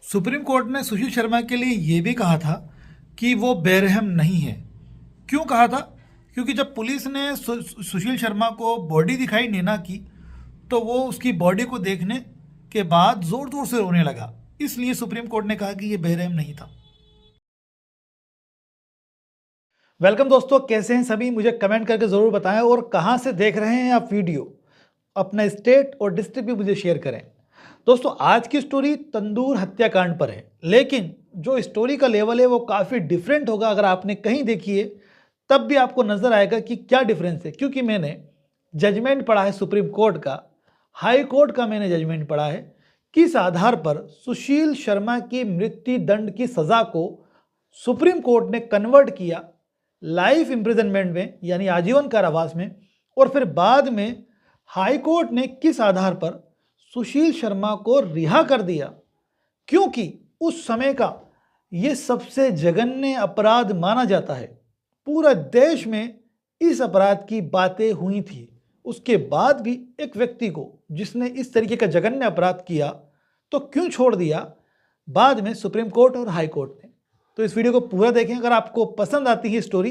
Supreme court ने सुशील शर्मा के लिए ये भी कहा था कि वो बेरहम नहीं है। क्यों कहा था? क्योंकि जब पुलिस ने सुशील शर्मा को बॉडी दिखाई नैना की, तो वो उसकी बॉडी को देखने के बाद ज़ोर ज़ोर से रोने लगा। इसलिए सुप्रीम कोर्ट ने कहा कि ये बेरहम नहीं था। वेलकम दोस्तों, कैसे हैं सभी? मुझे कमेंट करके ज़रूर बताएं और कहाँ से देख रहे हैं आप वीडियो। अपना स्टेट और डिस्ट्रिक्ट भी मुझे शेयर करें। दोस्तों, आज की स्टोरी तंदूर हत्याकांड पर है, लेकिन जो स्टोरी का लेवल है वो काफ़ी डिफरेंट होगा। अगर आपने कहीं देखी है तब भी आपको नज़र आएगा कि क्या डिफरेंस है, क्योंकि मैंने जजमेंट पढ़ा है सुप्रीम कोर्ट का, हाई कोर्ट का मैंने जजमेंट पढ़ा है। किस आधार पर सुशील शर्मा की मृत्यु दंड की सज़ा को सुप्रीम कोर्ट ने कन्वर्ट किया लाइफ इम्प्रिजनमेंट में, यानी आजीवन कारावास में, और फिर बाद में हाई कोर्ट ने किस आधार पर सुशील शर्मा को रिहा कर दिया, क्योंकि उस समय का ये सबसे जघन्य अपराध माना जाता है। पूरा देश में इस अपराध की बातें हुई थी। उसके बाद भी एक व्यक्ति को जिसने इस तरीके का जघन्य अपराध किया तो क्यों छोड़ दिया बाद में सुप्रीम कोर्ट और हाई कोर्ट ने। तो इस वीडियो को पूरा देखें। अगर आपको पसंद आती है स्टोरी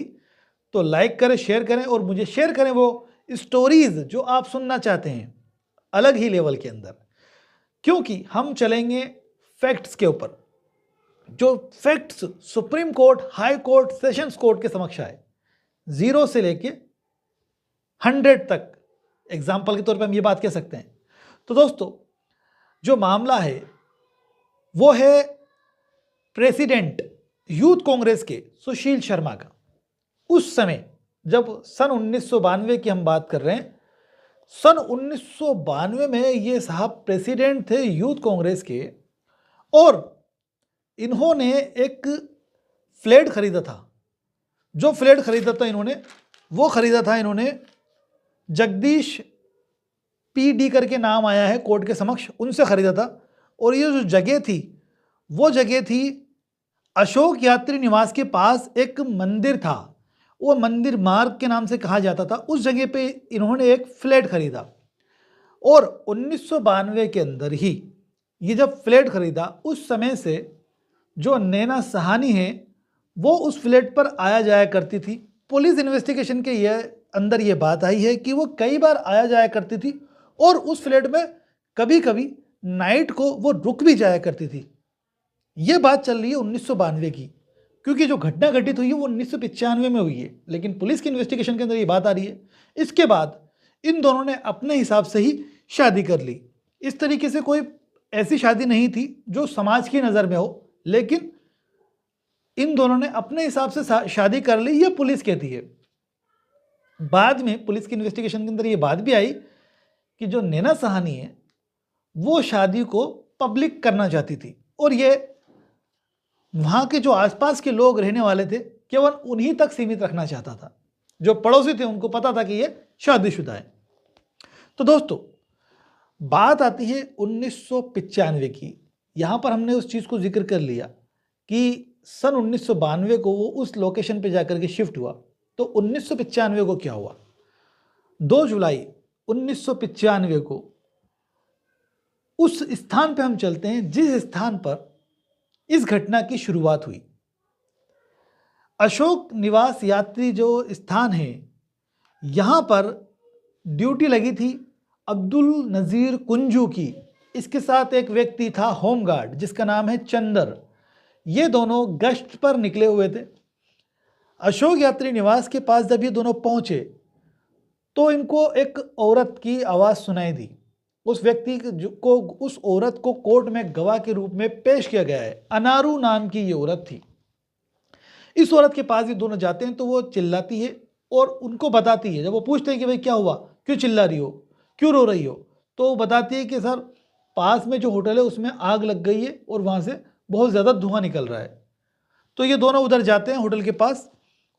तो लाइक करें, शेयर करें और मुझे शेयर करें वो स्टोरीज जो आप सुनना चाहते हैं अलग ही लेवल के अंदर, क्योंकि हम चलेंगे फैक्ट्स के ऊपर। जो facts supreme court, high court, sessions court के समक्ष आए, 0 से लेके 100 तक, एग्जाम्पल के तौर पे हम ये बात कह सकते हैं। तो दोस्तों, जो मामला है वो है प्रेसिडेंट यूथ कांग्रेस के सुशील शर्मा का। उस समय जब सन 1992 की हम बात कर रहे हैं, सन 1992 में ये साहब प्रेसिडेंट थे यूथ कांग्रेस के, और इन्होंने एक फ्लैट खरीदा था। जो फ्लैट खरीदा था इन्होंने जगदीश PD करके नाम आया है कोर्ट के समक्ष, उनसे खरीदा था। और ये जो जगह थी वो जगह थी अशोक यात्री निवास के पास एक मंदिर था, वो मंदिर मार्ग के नाम से कहा जाता था। उस जगह पे इन्होंने एक फ्लैट खरीदा और 1992 के अंदर ही ये जब फ्लैट खरीदा, उस समय से जो नैना सहानी है वो उस फ्लैट पर आया जाया करती थी। पुलिस इन्वेस्टिगेशन के अंदर ये बात आई है कि वो कई बार आया जाया करती थी और उस फ्लैट में कभी कभी नाइट को वो रुक भी जाया करती थी। ये बात चल रही है 1992 की, क्योंकि जो घटना घटित हुई है वो 1995 में हुई है, लेकिन पुलिस की इन्वेस्टिगेशन के अंदर ये बात आ रही है। इसके बाद इन दोनों ने अपने हिसाब से ही शादी कर ली। इस तरीके से कोई ऐसी शादी नहीं थी जो समाज की नज़र में हो, लेकिन इन दोनों ने अपने हिसाब से शादी कर ली, ये पुलिस कहती है। बाद में पुलिस की इन्वेस्टिगेशन के अंदर ये बात भी आई कि जो नैना सहानी है वो शादी को पब्लिक करना चाहती थी, और ये वहाँ के जो आसपास के लोग रहने वाले थे केवल उन्हीं तक सीमित रखना चाहता था। जो पड़ोसी थे उनको पता था कि ये शादीशुदा है। तो दोस्तों, बात आती है 1995 की। यहाँ पर हमने उस चीज़ को जिक्र कर लिया कि सन 1992 को वो उस लोकेशन पे जाकर के शिफ्ट हुआ। तो 1995 को क्या हुआ? 2 जुलाई 1995 को उस स्थान पे हम चलते हैं जिस स्थान पर इस घटना की शुरुआत हुई। अशोक निवास यात्री जो स्थान है, यहाँ पर ड्यूटी लगी थी अब्दुल नज़ीर कुंजू की। इसके साथ एक व्यक्ति था होमगार्ड जिसका नाम है चंदर। ये दोनों गश्त पर निकले हुए थे। अशोक यात्री निवास के पास जब ये दोनों पहुँचे तो इनको एक औरत की आवाज़ सुनाई दी। उस व्यक्ति को, उस औरत को कोर्ट में गवाह के रूप में पेश किया गया है। अनारू नाम की ये औरत थी। इस औरत के पास ये दोनों जाते हैं तो वो चिल्लाती है और उनको बताती है। जब वो पूछते हैं कि भाई क्या हुआ, क्यों चिल्ला रही हो, क्यों रो रही हो, तो वो बताती है कि सर पास में जो होटल है उसमें आग लग गई है और वहाँ से बहुत ज़्यादा धुआं निकल रहा है। तो ये दोनों उधर जाते हैं होटल के पास,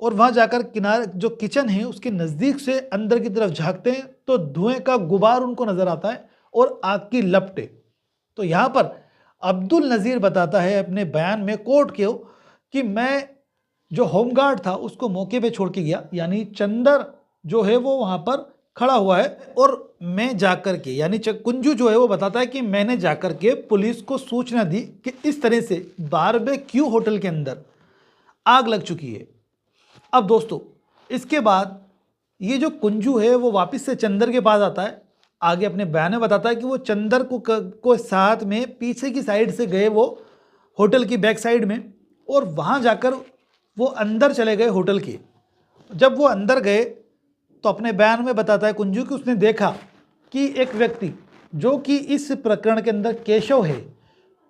और वहाँ जाकर किनारे जो किचन है उसके नज़दीक से अंदर की तरफ झांकते हैं तो धुएं का गुबार उनको नज़र आता है और आग की लपटें। तो यहाँ पर अब्दुल नज़ीर बताता है अपने बयान में कोर्ट के कि मैं जो होमगार्ड था उसको मौके पे छोड़ के गया, यानी चंदर जो है वो वहाँ पर खड़ा हुआ है और मैं जाकर के, यानी कुंजू जो है वो बताता है कि मैंने जाकर के पुलिस को सूचना दी कि इस तरह से बारबेक्यू होटल के अंदर आग लग चुकी है। अब दोस्तों इसके बाद ये जो कुंजू है वो वापस से चंदर के पास आता है, आगे अपने बयान में बताता है कि वो चंदर को साथ में पीछे की साइड से गए वो होटल की बैक साइड में, और वहाँ जाकर वो अंदर चले गए होटल के। जब वो अंदर गए तो अपने बयान में बताता है कुंजू कि उसने देखा कि एक व्यक्ति जो कि इस प्रकरण के अंदर केशव है,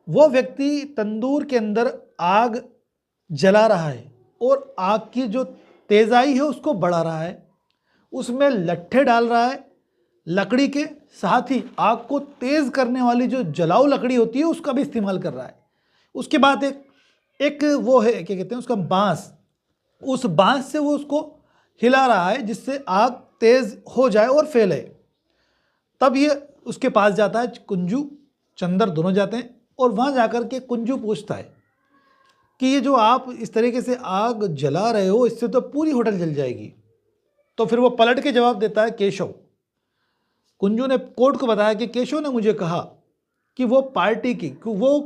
वो व्यक्ति तंदूर के अंदर आग जला रहा है और आग की जो तेज़ाई है उसको बढ़ा रहा है, उसमें लट्ठे डाल रहा है लकड़ी के, साथ ही आग को तेज़ करने वाली जो जलाऊ लकड़ी होती है उसका भी इस्तेमाल कर रहा है। उसके बाद एक वो है, क्या कहते हैं उसका, बांस, उस बांस से वो उसको हिला रहा है जिससे आग तेज़ हो जाए और फैले। तब ये उसके पास जाता है कुंजू, चंदर दोनों जाते हैं और वहाँ जाकर के कुंजू पूछता है कि ये जो आप इस तरीके से आग जला रहे हो इससे तो पूरी होटल जल जाएगी। तो फिर वो पलट के जवाब देता है केशव। कुंजू ने कोर्ट को बताया कि केशव ने मुझे कहा कि वो पार्टी की, कि वो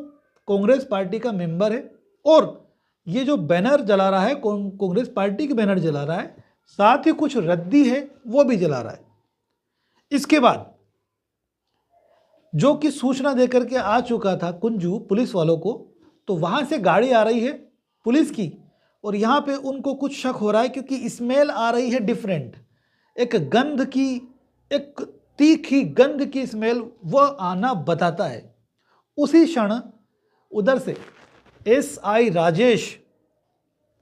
कांग्रेस पार्टी का मेंबर है और ये जो बैनर जला रहा है कांग्रेस पार्टी के बैनर जला रहा है, साथ ही कुछ रद्दी है वो भी जला रहा है। इसके बाद जो कि सूचना देकर के आ चुका था कुंजू पुलिस वालों को, तो वहाँ से गाड़ी आ रही है पुलिस की और यहाँ पे उनको कुछ शक हो रहा है क्योंकि स्मेल आ रही है डिफरेंट, एक गंध की, एक तीखी गंध की स्मेल वो आना बताता है। उसी क्षण उधर से एसआई राजेश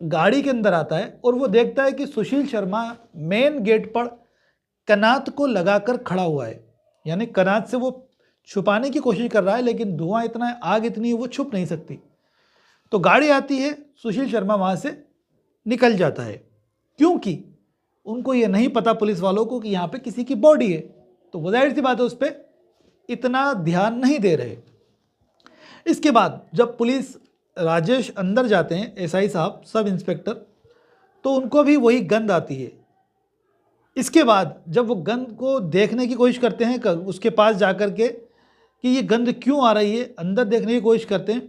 गाड़ी के अंदर आता है और वो देखता है कि सुशील शर्मा मेन गेट पर कनात को लगाकर खड़ा हुआ है, यानी कनात से वो छुपाने की कोशिश कर रहा है, लेकिन धुआं इतना है, आग इतनी है, वो छुप नहीं सकती। तो गाड़ी आती है, सुशील शर्मा वहाँ से निकल जाता है क्योंकि उनको ये नहीं पता पुलिस वालों को कि यहाँ पे किसी की बॉडी है, तो वो जाहिर सी बात है उस पर इतना ध्यान नहीं दे रहे। इसके बाद जब पुलिस राजेश अंदर जाते हैं, एसआई साहब, सब इंस्पेक्टर, तो उनको भी वही गंध आती है। इसके बाद जब वो गंध को देखने की कोशिश करते हैं, उसके पास जाकर के कि ये गंध क्यों आ रही है, अंदर देखने की कोशिश करते हैं,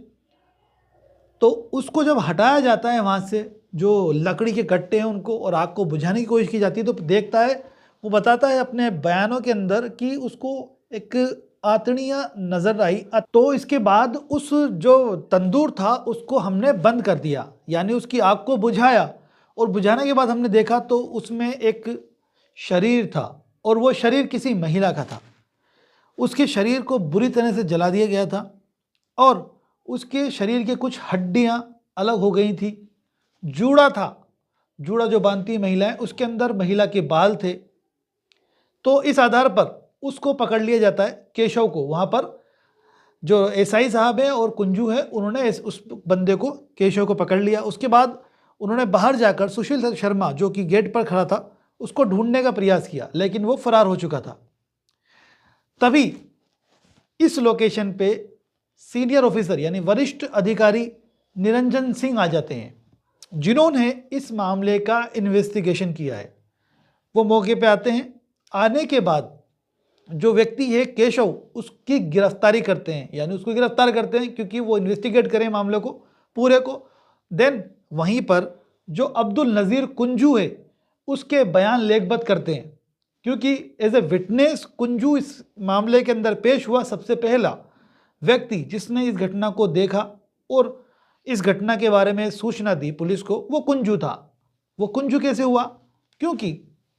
तो उसको जब हटाया जाता है वहाँ से, जो लकड़ी के कट्टे हैं उनको, और आग को बुझाने की कोशिश की जाती है, तो देखता है, वो बताता है अपने बयानों के अंदर कि उसको एक आतड़ियाँ नज़र आई। तो इसके बाद उस जो तंदूर था उसको हमने बंद कर दिया, यानी उसकी आग को बुझाया, और बुझाने के बाद हमने देखा तो उसमें एक शरीर था और वो शरीर किसी महिला का था। उसके शरीर को बुरी तरह से जला दिया गया था और उसके शरीर के कुछ हड्डियां अलग हो गई थी। जूड़ा था, जूड़ा जो बांधती महिलाएं, उसके अंदर महिला के बाल थे। तो इस आधार पर उसको पकड़ लिया जाता है, केशव को। वहाँ पर जो एसआई साहब है और कुंजू है, उन्होंने उस बंदे को, केशव को पकड़ लिया। उसके बाद उन्होंने बाहर जाकर सुशील शर्मा जो कि गेट पर खड़ा था उसको ढूंढने का प्रयास किया, लेकिन वो फरार हो चुका था। तभी इस लोकेशन पे सीनियर ऑफिसर यानी वरिष्ठ अधिकारी निरंजन सिंह आ जाते हैं, जिन्होंने इस मामले का इन्वेस्टिगेशन किया है। वो मौके पे आते हैं। आने के बाद जो व्यक्ति है केशव, उसकी गिरफ्तारी करते हैं, यानी उसको गिरफ्तार करते हैं क्योंकि वो इन्वेस्टिगेट करें मामले को पूरे को। देन वहीं पर जो अब्दुल नज़ीर कुंजू है उसके बयान लेखबद्ध करते हैं, क्योंकि एज ए विटनेस कुंजू इस मामले के अंदर पेश हुआ, सबसे पहला व्यक्ति जिसने इस घटना को देखा और इस घटना के बारे में सूचना दी पुलिस को, वो कुंजू था। वो कुंजू कैसे हुआ? क्योंकि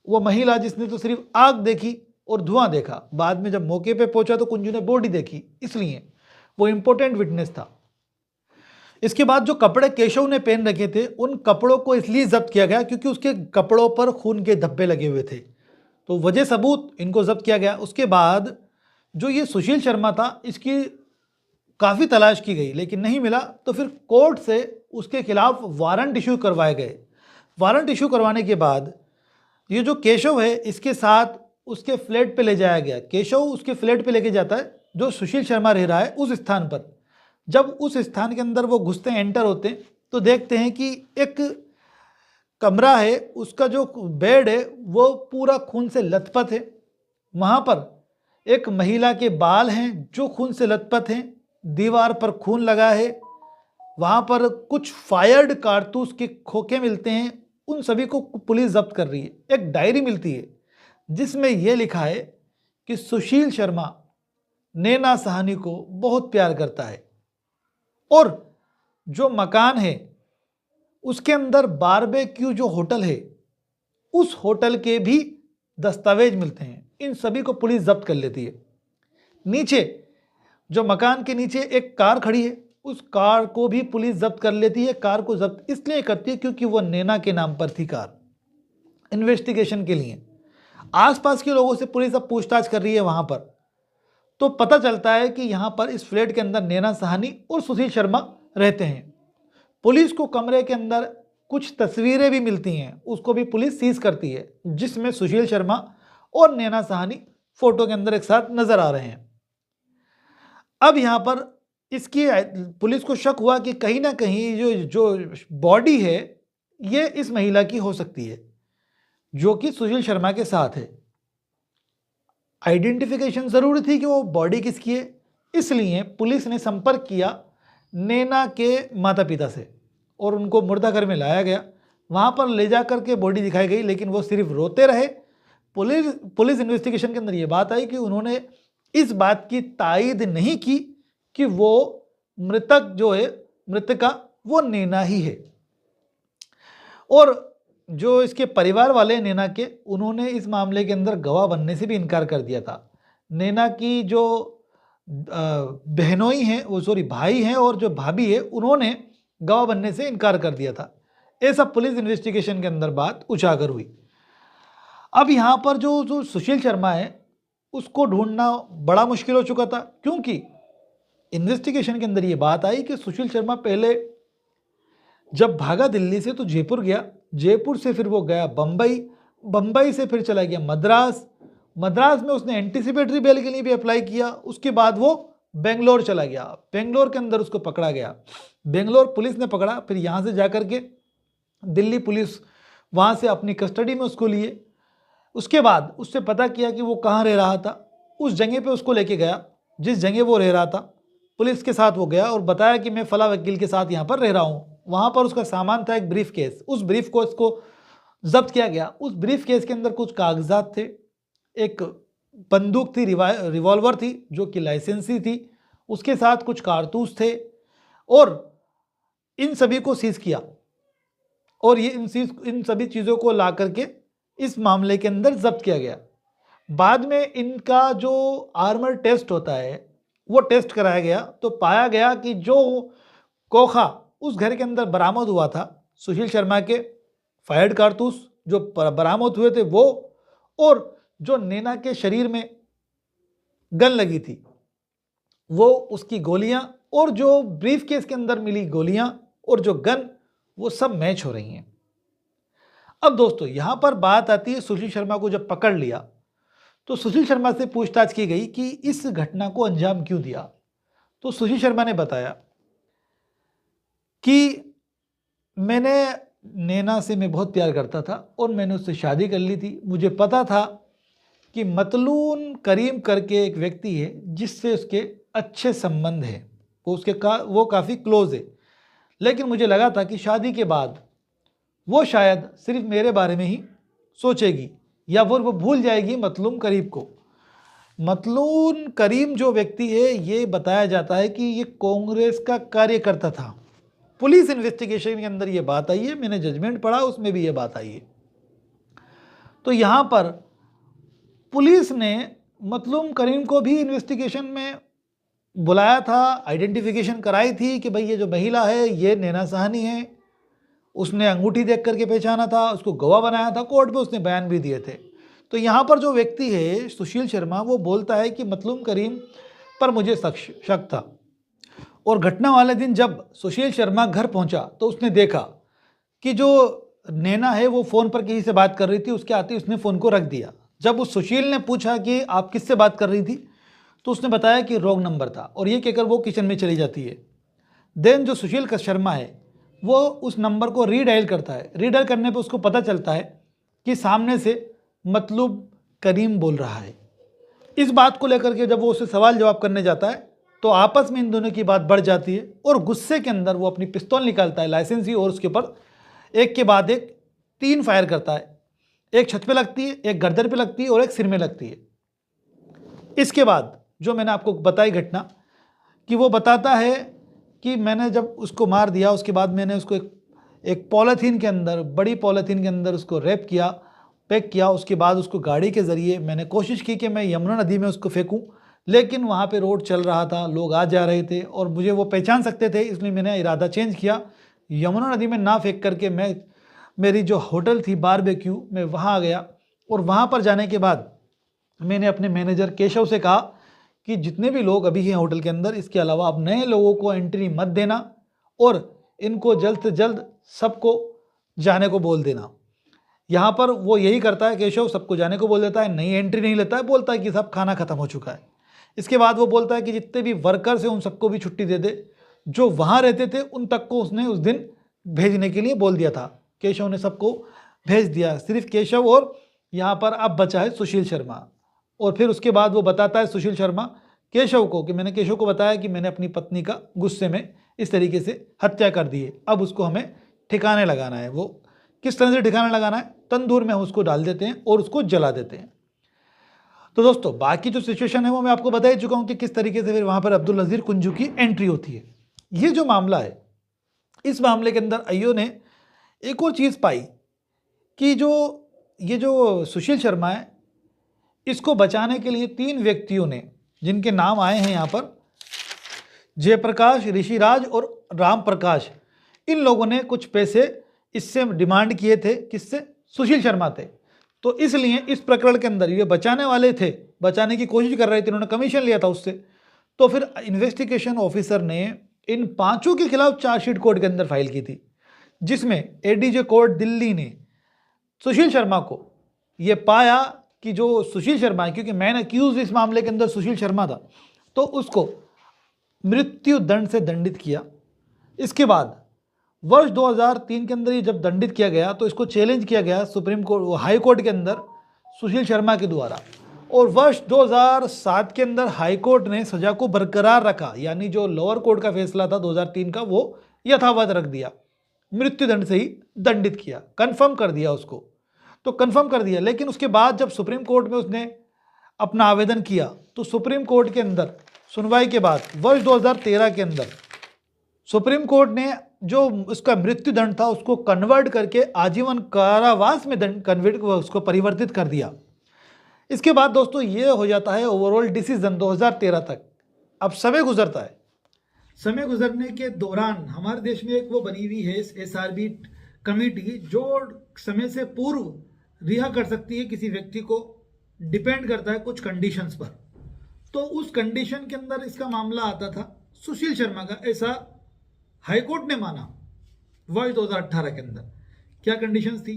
वो महिला जिसने तो सिर्फ आग देखी और धुआं देखा, बाद में जब मौके पे पहुंचा तो कुंजू ने बॉडी देखी, इसलिए वो इंपॉर्टेंट विटनेस था। इसके बाद जो कपड़े केशव ने पहन रखे थे, उन कपड़ों को इसलिए जब्त किया गया क्योंकि उसके कपड़ों पर खून के धब्बे लगे हुए थे, तो वजह सबूत इनको जब्त किया गया। उसके बाद जो ये सुशील शर्मा था, इसकी काफ़ी तलाश की गई लेकिन नहीं मिला, तो फिर कोर्ट से उसके खिलाफ वारंट इशू करवाए गए। वारंट इशू करवाने के बाद ये जो केशव है, इसके साथ उसके फ्लैट पे ले जाया गया। केशव उसके फ्लैट पे लेके जाता है जो सुशील शर्मा रह रहा है उस स्थान पर। जब उस स्थान के अंदर वो घुसते हैं, एंटर होते हैं, तो देखते हैं कि एक कमरा है, उसका जो बेड है वो पूरा खून से लथपथ है। वहाँ पर एक महिला के बाल हैं जो खून से लथपथ हैं, दीवार पर खून लगा है, वहाँ पर कुछ फायर्ड कारतूस के खोखे मिलते हैं, उन सभी को पुलिस जब्त कर रही है। एक डायरी मिलती है जिसमें यह लिखा है कि सुशील शर्मा नैना साहनी को बहुत प्यार करता है और जो मकान है उसके अंदर बारबेक्यू जो होटल है उस होटल के भी दस्तावेज मिलते हैं। इन सभी को पुलिस जब्त कर लेती है। नीचे जो मकान के नीचे एक कार खड़ी है उस कार को भी पुलिस जब्त कर लेती है। कार को जब्त इसलिए करती है क्योंकि वो नैना के नाम पर थी कार, इन्वेस्टिगेशन के लिए। आसपास के लोगों से पुलिस अब पूछताछ कर रही है वहां पर, तो पता चलता है कि यहां पर इस फ्लैट के अंदर नैना साहनी और सुशील शर्मा रहते हैं। पुलिस को कमरे के अंदर कुछ तस्वीरें भी मिलती हैं, उसको भी पुलिस सीज करती है, जिसमें सुशील शर्मा और नैना साहनी फोटो के अंदर एक साथ नजर आ रहे हैं। अब यहां पर इसकी पुलिस को शक हुआ कि कहीं ना कहीं जो बॉडी है ये इस महिला की हो सकती है जो कि सुशील शर्मा के साथ है। आइडेंटिफिकेशन जरूरी थी कि वो बॉडी किसकी है, इसलिए पुलिस ने संपर्क किया नैना के माता पिता से और उनको मुर्दाघर में लाया गया। वहां पर ले जाकर के बॉडी दिखाई गई, लेकिन वो सिर्फ रोते रहे। पुलिस इन्वेस्टिगेशन के अंदर ये बात आई कि उन्होंने इस बात की तायद नहीं की कि वो मृतक जो है, मृतका वो नैना ही है। और जो इसके परिवार वाले नैना के, उन्होंने इस मामले के अंदर गवाह बनने से भी इनकार कर दिया था। नैना की जो बहनोई हैं, वो सॉरी भाई हैं और जो भाभी है, उन्होंने गवाह बनने से इनकार कर दिया था। ऐसा पुलिस इन्वेस्टिगेशन के अंदर बात उजागर हुई। अब यहाँ पर जो सुशील शर्मा है उसको ढूंढना बड़ा मुश्किल हो चुका था, क्योंकि इन्वेस्टिगेशन के अंदर ये बात आई कि सुशील शर्मा पहले जब भागा दिल्ली से तो जयपुर गया, जयपुर से फिर वो गया बम्बई, बम्बई से फिर चला गया मद्रास, मद्रास में उसने एंटीसिपेटरी बेल के लिए भी अप्लाई किया। उसके बाद वो बेंगलोर चला गया, बेंगलोर के अंदर उसको पकड़ा गया, बेंगलोर पुलिस ने पकड़ा। फिर यहाँ से जाकर के दिल्ली पुलिस वहाँ से अपनी कस्टडी में उसको लिए। उसके बाद उससे पता किया कि वो कहाँ रह रहा था, उस जगह पे उसको लेके गया जिस जगह वो रह रहा था। पुलिस के साथ वो गया और बताया कि मैं फला वकील के साथ यहाँ पर रह रहा हूँ। वहाँ पर उसका सामान था एक ब्रीफ केस, उस ब्रीफ को इसको जब्त किया गया। उस ब्रीफ केस के अंदर कुछ कागजात थे, एक बंदूक थी, रिवॉल्वर थी जो कि लाइसेंसी थी, उसके साथ कुछ कारतूस थे और इन सभी को सीज किया। और ये इन सभी चीज़ों को ला करके इस मामले के अंदर जब्त किया गया। बाद में इनका जो आर्मर टेस्ट होता है वो टेस्ट कराया गया, तो पाया गया कि जो खोखा उस घर के अंदर बरामद हुआ था, सुशील शर्मा के फायर्ड कारतूस जो बरामद हुए थे वो, और जो नैना के शरीर में गन लगी थी वो, उसकी गोलियां और जो ब्रीफ केस के अंदर मिली गोलियां और जो गन, वो सब मैच हो रही हैं। अब दोस्तों यहां पर बात आती है, सुशील शर्मा को जब पकड़ लिया तो सुशील शर्मा से पूछताछ की गई कि इस घटना को अंजाम क्यों दिया। तो सुशील शर्मा ने बताया कि मैंने नैना से मैं बहुत प्यार करता था और मैंने उससे शादी कर ली थी। मुझे पता था कि मतलून करीम करके एक व्यक्ति है जिससे उसके अच्छे संबंध है, वो काफ़ी क्लोज है, लेकिन मुझे लगा था कि शादी के बाद वो शायद सिर्फ मेरे बारे में ही सोचेगी या वो भूल जाएगी मतलून करीम को। मतलून करीम जो व्यक्ति है ये बताया जाता है कि ये कांग्रेस का कार्यकर्ता था। पुलिस इन्वेस्टिगेशन के अंदर ये बात आई है, मैंने जजमेंट पढ़ा उसमें भी ये बात आई है। तो यहाँ पर पुलिस ने मतलून करीम को भी इन्वेस्टिगेशन में बुलाया था, आइडेंटिफिकेशन कराई थी कि भाई ये जो महिला है ये नैना साहनी है। उसने अंगूठी देख करके पहचाना था, उसको गवाह बनाया था, कोर्ट में उसने बयान भी दिए थे। तो यहाँ पर जो व्यक्ति है सुशील शर्मा, वो बोलता है कि मतलून करीम पर मुझे शक था। और घटना वाले दिन जब सुशील शर्मा घर पहुंचा तो उसने देखा कि जो नैना है वो फ़ोन पर किसी से बात कर रही थी, उसके आते ही उसने फ़ोन को रख दिया। जब उस सुशील ने पूछा कि आप किससे बात कर रही थी तो उसने बताया कि रॉन्ग नंबर था, और ये कहकर वो किचन में चली जाती है। देन जो सुशील शर्मा है वो उस नंबर को रीडायल करता है। रीडायल करने पर उसको पता चलता है कि सामने से मतलूब करीम बोल रहा है। इस बात को लेकर के जब वो उससे सवाल जवाब करने जाता है तो आपस में इन दोनों की बात बढ़ जाती है और गुस्से के अंदर वो अपनी पिस्तौल निकालता है लाइसेंसी और उसके ऊपर एक के बाद एक 3 फायर करता है। एक छत पे लगती है, एक गर्दन पे लगती है और एक सिर में लगती है। इसके बाद जो मैंने आपको बताई घटना कि वो बताता है कि मैंने जब उसको मार दिया उसके बाद मैंने उसको एक पॉलीथीन के अंदर, बड़ी पॉलीथीन के अंदर उसको रैप किया, पैक किया। उसके बाद उसको गाड़ी के ज़रिए मैंने कोशिश की कि मैं यमुना नदी में उसको फेंकूं, लेकिन वहाँ पे रोड चल रहा था, लोग आ जा रहे थे और मुझे वो पहचान सकते थे, इसलिए मैंने इरादा चेंज किया। यमुना नदी में ना फेंक करके मैं मेरी जो होटल थी बारबेक्यू, मैं वहाँ गया और वहाँ पर जाने के बाद मैंने अपने मैनेजर केशव से कहा कि जितने भी लोग अभी हैं होटल के अंदर, इसके अलावा आप नए लोगों को एंट्री मत देना और इनको जल्द से जल्द सबको जाने को बोल देना। यहाँ पर वो यही करता है केशव, सबको जाने को बोल देता है, नई एंट्री नहीं लेता है, बोलता है कि सब खाना खत्म हो चुका है। इसके बाद वो बोलता है कि जितने भी वर्कर्स हैं उन सबको भी छुट्टी दे दे, जो वहाँ रहते थे उन तक को उसने उस दिन भेजने के लिए बोल दिया था। केशव ने सबको भेज दिया, सिर्फ केशव और यहाँ पर अब बचा है सुशील शर्मा। और फिर उसके बाद वो बताता है सुशील शर्मा केशव को कि मैंने केशव को बताया कि मैंने अपनी पत्नी का गुस्से में इस तरीके से हत्या कर दी है, अब उसको हमें ठिकाने लगाना है। वो किस तरह से ठिकाना लगाना है, तंदूर में हम उसको डाल देते हैं और उसको जला देते हैं। तो दोस्तों बाकी जो सिचुएशन है वो मैं आपको बता ही चुका हूँ कि किस तरीके से फिर वहाँ पर अब्दुल नज़ीर कुंजू की एंट्री होती है। ये जो मामला है, इस मामले के अंदर अय्यो ने एक और चीज़ पाई कि ये जो सुशील शर्मा है, इसको बचाने के लिए 3 व्यक्तियों ने, जिनके नाम आए हैं यहाँ पर, जयप्रकाश, ऋषिराज और राम प्रकाश, इन लोगों ने कुछ पैसे इससे डिमांड किए थे। किससे? सुशील शर्मा थे। तो इसलिए इस प्रकरण के अंदर ये बचाने वाले थे, बचाने की कोशिश कर रहे थे, इन्होंने कमीशन लिया था उससे। तो फिर इन्वेस्टिगेशन ऑफिसर ने इन 5 के खिलाफ चार्जशीट कोर्ट के अंदर फाइल की थी, जिसमें एडीजे कोर्ट दिल्ली ने सुशील शर्मा को ये पाया कि जो सुशील शर्मा है, क्योंकि मैन अक्यूज इस मामले के अंदर सुशील शर्मा था, तो उसको मृत्यु दंड से दंडित किया। इसके बाद वर्ष 2003 के अंदर ये जब दंडित किया गया तो इसको चैलेंज किया गया सुप्रीम कोर्ट, हाई कोर्ट के अंदर सुशील शर्मा के द्वारा, और वर्ष 2007 के अंदर हाई कोर्ट ने सजा को बरकरार रखा, यानी जो लोअर कोर्ट का फैसला था 2003 का वो यथावत रख दिया, मृत्यु दंड से ही दंडित किया, कंफर्म कर दिया उसको। तो कंफर्म कर दिया, लेकिन उसके बाद जब सुप्रीम कोर्ट में उसने अपना आवेदन किया तो सुप्रीम कोर्ट के अंदर सुनवाई के बाद वर्ष 2013 के अंदर सुप्रीम कोर्ट ने जो उसका मृत्यु दंड था उसको कन्वर्ट करके आजीवन कारावास में दंड कन्वर्ट उसको परिवर्तित कर दिया। इसके बाद दोस्तों ये हो जाता है ओवरऑल डिसीजन 2013 तक। अब समय गुजरता है, समय गुजरने के दौरान हमारे देश में एक वो बनी हुई है SRB कमेटी, जो समय से पूर्व रिहा कर सकती है किसी व्यक्ति को, डिपेंड करता है कुछ कंडीशंस पर। तो उस कंडीशन के अंदर इसका मामला आता था सुशील शर्मा का, ऐसा हाईकोर्ट ने माना वर्ष 2018 के अंदर। क्या कंडीशंस थी?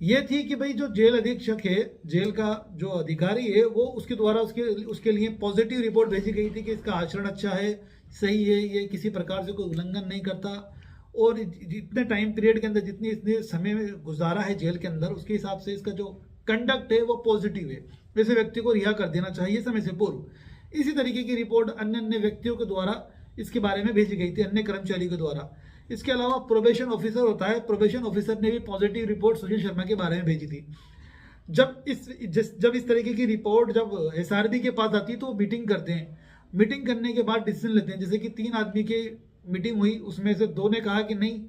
ये थी कि भाई जो जेल अधीक्षक है, जेल का जो अधिकारी है, वो उसके द्वारा उसके लिए पॉजिटिव रिपोर्ट भेजी गई थी कि इसका आचरण अच्छा है, सही है, ये किसी प्रकार से कोई उल्लंघन नहीं करता, और जितने टाइम पीरियड के अंदर जितनी इसने समय में गुजारा है जेल के अंदर, उसके हिसाब से इसका जो कंडक्ट है वो पॉजिटिव है, वैसे व्यक्ति को रिहा कर देना चाहिए समय से पूर्व। इसी तरीके की रिपोर्ट अन्य अन्य व्यक्तियों के द्वारा इसके बारे में भेजी गई थी, अन्य कर्मचारी के द्वारा। इसके अलावा प्रोबेशन ऑफिसर होता है, प्रोबेशन ऑफिसर ने भी पॉजिटिव रिपोर्ट सुशील शर्मा के बारे में भेजी थी। जब इस तरीके की रिपोर्ट जब SRB के पास आती है तो वो मीटिंग करते हैं, मीटिंग करने के बाद डिसीजन लेते हैं। जैसे कि 3 आदमी की मीटिंग हुई, उसमें से 2 ने कहा कि नहीं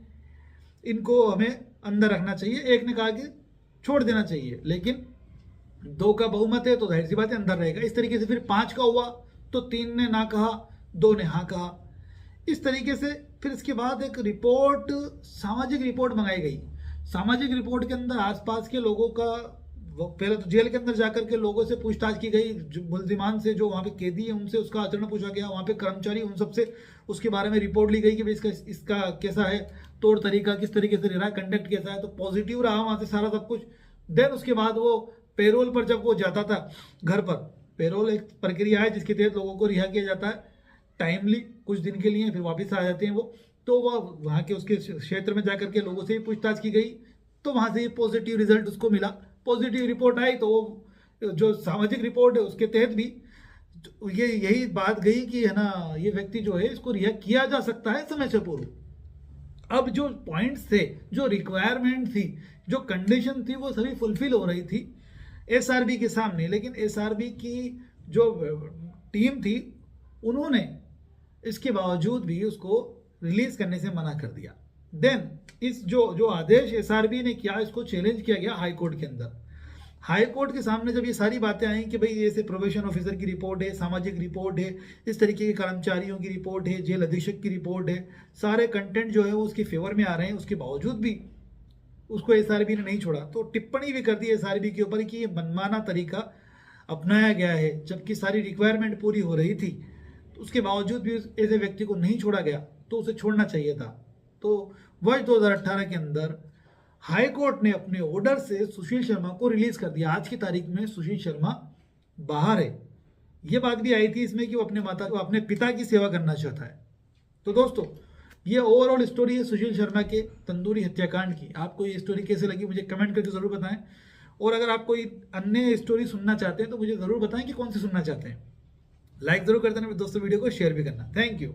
इनको हमें अंदर रखना चाहिए, एक ने कहा कि छोड़ देना चाहिए, लेकिन 2 का बहुमत है तो जाहिर सी बात है अंदर रहेगा। इस तरीके से फिर 5 का हुआ तो 3 ने ना कहा, 2 ने हाँ कहा। इस तरीके से फिर इसके बाद एक रिपोर्ट, सामाजिक रिपोर्ट मंगाई गई। सामाजिक रिपोर्ट के अंदर आसपास के लोगों का, पहले तो जेल के अंदर जाकर के लोगों से पूछताछ की गई, जो मुल्जिमान से, जो वहाँ पे कैदी है उनसे उसका आचरण पूछा गया, वहाँ पे कर्मचारी उन सबसे उसके बारे में रिपोर्ट ली गई कि भाई इसका कैसा है तौर तरीका, किस तरीके से रहा, कंडक्ट कैसा है, तो पॉजिटिव रहा वहाँ से सारा सब कुछ। देन उसके बाद वो पेरोल पर जब वो जाता था घर पर, पेरोल एक प्रक्रिया है जिसके तहत लोगों को रिहा किया जाता है टाइमली, कुछ दिन के लिए, फिर वापस आ जाते हैं वो। तो वह वहाँ के उसके क्षेत्र में जाकर के लोगों से ही पूछताछ की गई, तो वहाँ से ये पॉजिटिव रिजल्ट उसको मिला, पॉजिटिव रिपोर्ट आई तो वो जो सामाजिक रिपोर्ट है उसके तहत भी ये यही बात गई कि है ना, ये व्यक्ति जो है इसको रिहा किया जा सकता है समय से पूर्व। अब जो पॉइंट्स थे, जो रिक्वायरमेंट थी, जो कंडीशन थी, वो सभी फुलफिल हो रही थी एसआरबी के सामने, लेकिन एसआरबी की जो टीम थी उन्होंने इसके बावजूद भी उसको रिलीज करने से मना कर दिया। देन इस जो जो आदेश एसआरबी ने किया, इसको चैलेंज किया गया हाई कोर्ट के अंदर। हाई कोर्ट के सामने जब ये सारी बातें आई कि भाई ऐसे प्रोबेशन ऑफिसर की रिपोर्ट है, सामाजिक रिपोर्ट है, इस तरीके के कर्मचारियों की रिपोर्ट है, जेल अधीक्षक की रिपोर्ट है, सारे कंटेंट जो है वो उसके फेवर में आ रहे हैं, उसके बावजूद भी उसको एसआरबी ने नहीं छोड़ा, तो टिप्पणी भी कर दी एसआरबी के ऊपर कि ये मनमाना तरीका अपनाया गया है, जबकि सारी रिक्वायरमेंट पूरी हो रही थी, तो उसके बावजूद भी ऐसे व्यक्ति को नहीं छोड़ा गया, तो उसे छोड़ना चाहिए था। तो वर्ष 2018 के अंदर हाई कोर्ट ने अपने ऑर्डर से सुशील शर्मा को रिलीज कर दिया। आज की तारीख में सुशील शर्मा बाहर है। ये बात भी आई थी इसमें कि वो अपने माता को, अपने पिता की सेवा करना चाहता है। तो दोस्तों, ये ओवरऑल स्टोरी है सुशील शर्मा के तंदूरी हत्याकांड की। आपको ये स्टोरी कैसे लगी मुझे कमेंट करके ज़रूर बताएं, और अगर आप कोई अन्य स्टोरी सुनना चाहते हैं तो मुझे ज़रूर बताएं कि कौन सी सुनना चाहते हैं। लाइक ज़रूर कर देना, दोस्तों वीडियो को शेयर भी करना। Thank you.